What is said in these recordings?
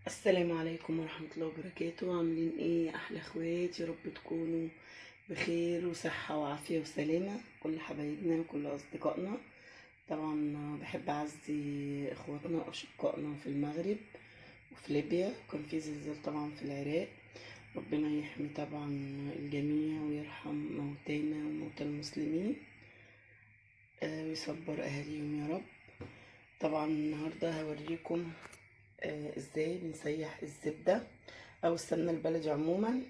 السلام عليكم ورحمة الله وبركاته. عاملين ايه احلى اخوات؟ يا رب تكونوا بخير وصحة وعافية وسلامة، كل حبايبنا وكل اصدقائنا. طبعا بحب اعزي اخواتنا واشقائنا في المغرب وفي ليبيا، وكان في زلزال طبعا في العراق. ربنا يحمي طبعا الجميع ويرحم موتانا وموتى المسلمين، ويصبر اهاليهم يا رب. طبعا النهاردة هوريكم ازاي بنسيح الزبدة او السمنة البلدي عموما.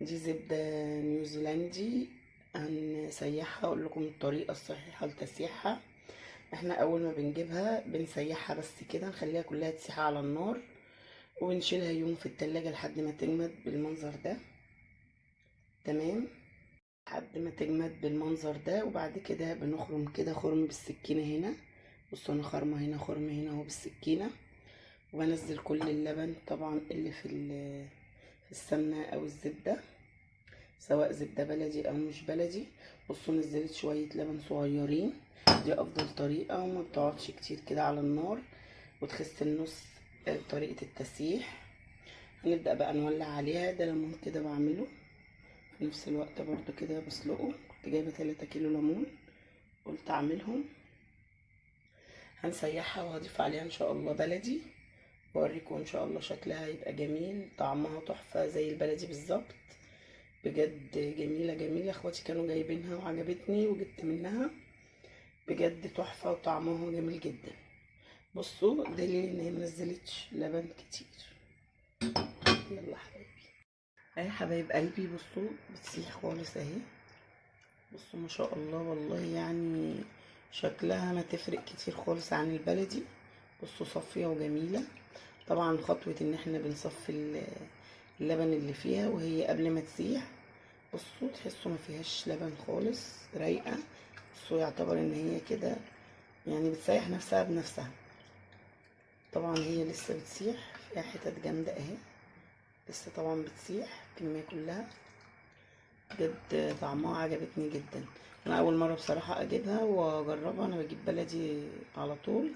دي زبدة نيوزيلندي، هنسيحها. اقول لكم الطريقة الصحيحة لتسييحها. احنا اول ما بنجيبها بنسيحها بس كده، نخليها كلها تسيح على النار، وبنشيلها يوم في التلاجة لحد ما تجمد بالمنظر ده. تمام، لحد ما تجمد بالمنظر ده. وبعد كده بنخرم كده خرم بالسكينة هنا. بصوا انا خرمة هنا خرم هنا اهو بالسكينة، وبنزل كل اللبن طبعا اللي في السمنة او الزبدة، سواء زبدة بلدي او مش بلدي. بصوا نزلت شوية لبن صغيرين، دي افضل طريقة وما بتقعدش كتير كده على النار وتخس النص. طريقة التسييح. هنبدأ بقى نولع عليها. ده ليمون كده بعمله في نفس الوقت برضو كده بسلقه. كنت جايبة 3 كيلو ليمون قلت اعملهم. هنسيحها وهضيف عليها ان شاء الله بلدي، واوريكم ان شاء الله شكلها هيبقى جميل، طعمها تحفة زي البلدي بالظبط. بجد جميلة جميلة. اخواتي كانوا جايبينها وعجبتني وجبت منها، بجد تحفة وطعمها جميل جدا. بصوا دليل ان هي منزلتش لبن كتير. يلا حبايبي، اهي حبايب قلبي بصوا بتسيح خالص اهي. بصوا ما شاء الله والله، يعني شكلها ما تفرق كتير خالص عن البلدي. بصوا صافية وجميلة. طبعا خطوة ان احنا بنصفي اللبن اللي فيها وهي قبل ما تسيح. بصوا تحسوا ما فيهاش لبن خالص، رايقة. بصوا يعتبر ان هي كده يعني بتسيح نفسها بنفسها. طبعا هي لسه بتسيح، فيها حتت جامدة اهي، لسه طبعا بتسيح الكمية كلها. بجد طعمها عجبتني جدا. انا اول مرة بصراحة اجيبها واجربها. انا بجيب بلدي على طول،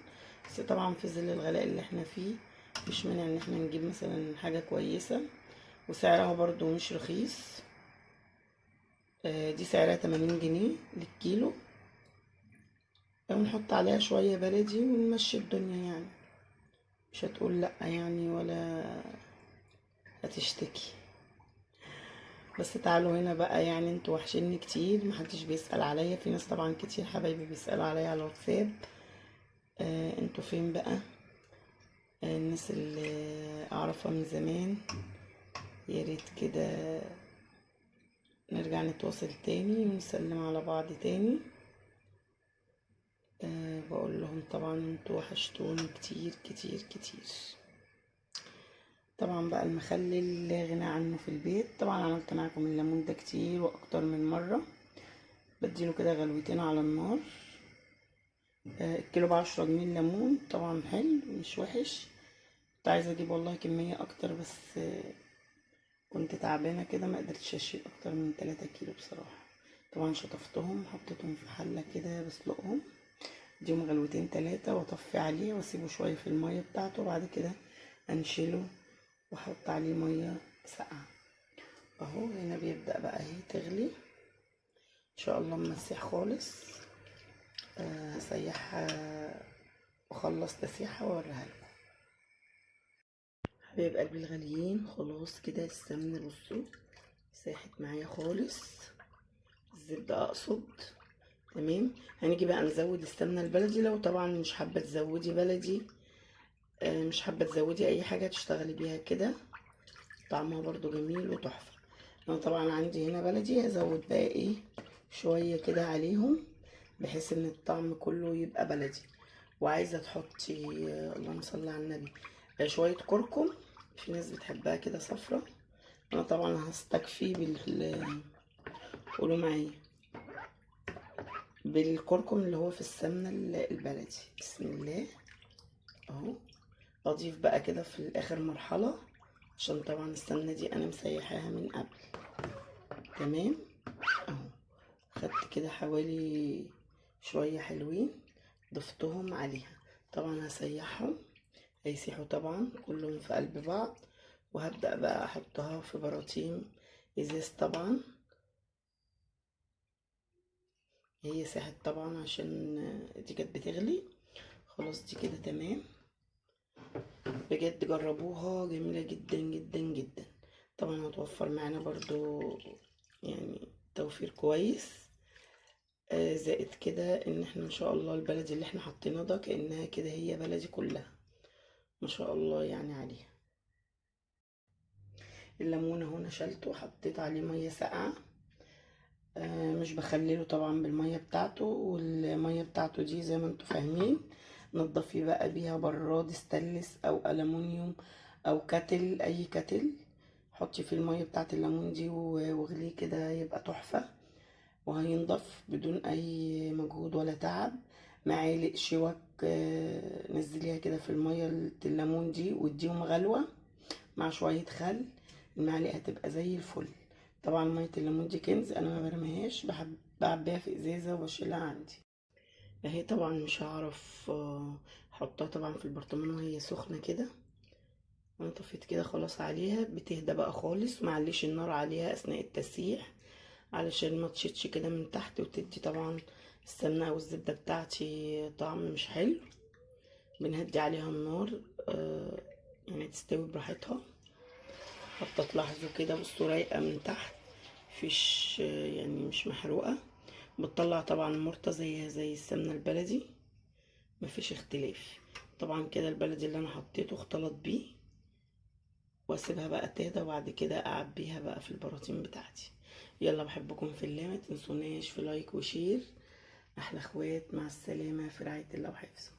بس طبعا في ظل الغلاء اللي احنا فيه مش مانع ان احنا نجيب مثلا حاجة كويسة، وسعرها برضو مش رخيص. دي سعرها 80 جنيه للكيلو، ونحط عليها شوية بلدي ونمشي الدنيا يعني. مش هتقول لأ يعني ولا هتشتكي. بس تعالوا هنا بقى، يعني انتوا وحشيني كتير، محدش بيسأل عليا. في ناس طبعا كتير حبايبي بيسألوا عليا على الواتساب. انتوا فين بقى؟ الناس اللي اعرفها من زمان، يا ريت كده نرجع نتواصل تاني ونسلم على بعض تاني. بقول لهم طبعا انتوا وحشتوني كتير كتير كتير. طبعا بقى المخلل لا غنى عنه في البيت. طبعا عملت معاكم الليمون ده كتير واكتر من مرة. بديله كده غلوتين على النار. الكيلو ب10 جنيه الليمون، طبعا حلو مش وحش. كنت عايزة اجيب والله كمية اكتر، بس كنت تعبانة كده ما قدرتش اشيل اكتر من 3 كيلو بصراحة. طبعا شطفتهم حطيتهم في حلة كده بسلقهم، اديهم غلوتين 3 واطفي عليه واسيبه شوية في المية بتاعته، وبعد كده انشله واحط عليه مية ساقعة. اهو هنا بيبدأ بقى اهي تغلي ان شاء الله. مسيح خالص. هسيحها واخلص تسيحها واوريها لكم. حبايب قلبي الغاليين، خلاص كده السمنة بصوا ساحت معايا خالص، الزبدة اقصد. تمام، هنيجي بقى نزود السمنة البلدي. لو طبعا مش حابة تزودي بلدي، مش حابة تزودي اي حاجة تشتغلي بيها كده، طعمها برضو جميل وتحفة. انا طبعا عندي هنا بلدي، هزود بقى ايه شوية كده عليهم بحيث ان الطعم كله يبقى بلدي. وعايزة تحطي اللهم صل على النبي شوية كركم، في ناس بتحبها كده صفرة. انا طبعا هستكفي قولوا معايا بالكركم اللي هو في السمنة البلدي. بسم الله اهو. اضيف بقى كده في اخر مرحلة، عشان طبعا السمنة دي انا مسيحاها من قبل. تمام اهو. خدت كده حوالي شوية حلوين ضفتهم عليها. طبعا هسيحهم، هيسيحوا طبعا كلهم في قلب بعض. وهبدأ بقى احطها في براطيم ازاز طبعا. هي ساحت طبعا عشان دي كانت بتغلي. خلاص دي كده تمام. بجد جربوها، جميلة جدا جدا جدا. طبعا هتوفر معانا برضو يعني توفير كويس. زائد كده ان احنا ان شاء الله البلدي اللي احنا حاطينها ده كأنها كده هي بلدي كلها، ما شاء الله يعني عليها. الليمون اهو نشلته وحطيت عليه ميه ساقعه. مش بخلله طبعا بالميه بتاعته، والميه بتاعته دي زي ما انتوا فاهمين نضفي بقى بيها براد استانلس او الومنيوم او كاتل، اي كاتل حطي فيه الميه بتاعت الليمون دي واغليه كده يبقى تحفه. وهينضف بدون اي مجهود ولا تعب. معالق شوك نزليها كده في الميه الليمون دي واديهم غلوه مع شويه خل. المعلقه هتبقى زي الفل. طبعا ميه الليمون دي كنز، انا ما برميهاش، بحب بعبيها في ازازه وبشيلها عندي. اهي طبعا مش هعرف احطها طبعا في البرطمان وهي سخنه كده. انا طفيت كده خلاص عليها، بتهدى بقى خالص. معليش النار عليها اثناء التسييح علشان ما تشتش كده من تحت وتدي طبعا السمنه او الزبده بتاعتي طعم مش حلو. بنهدي عليها النار يعني تستوي براحتها. حتى تلاحظوا كده بصوا رايقه من تحت، مفيش يعني مش محروقه. بتطلع طبعا مرطه زيها زي السمنه البلدي، مفيش اختلاف. طبعا كده البلدي اللي انا حطيته اختلط بيه، واسيبها بقى تهدى وبعد كده اعبيها بقى في البراطين بتاعتي. يلا بحبكم في الله، ما تنسوناش في لايك وشير. احلى اخوات، مع السلامه في رعايه الله وحفظه.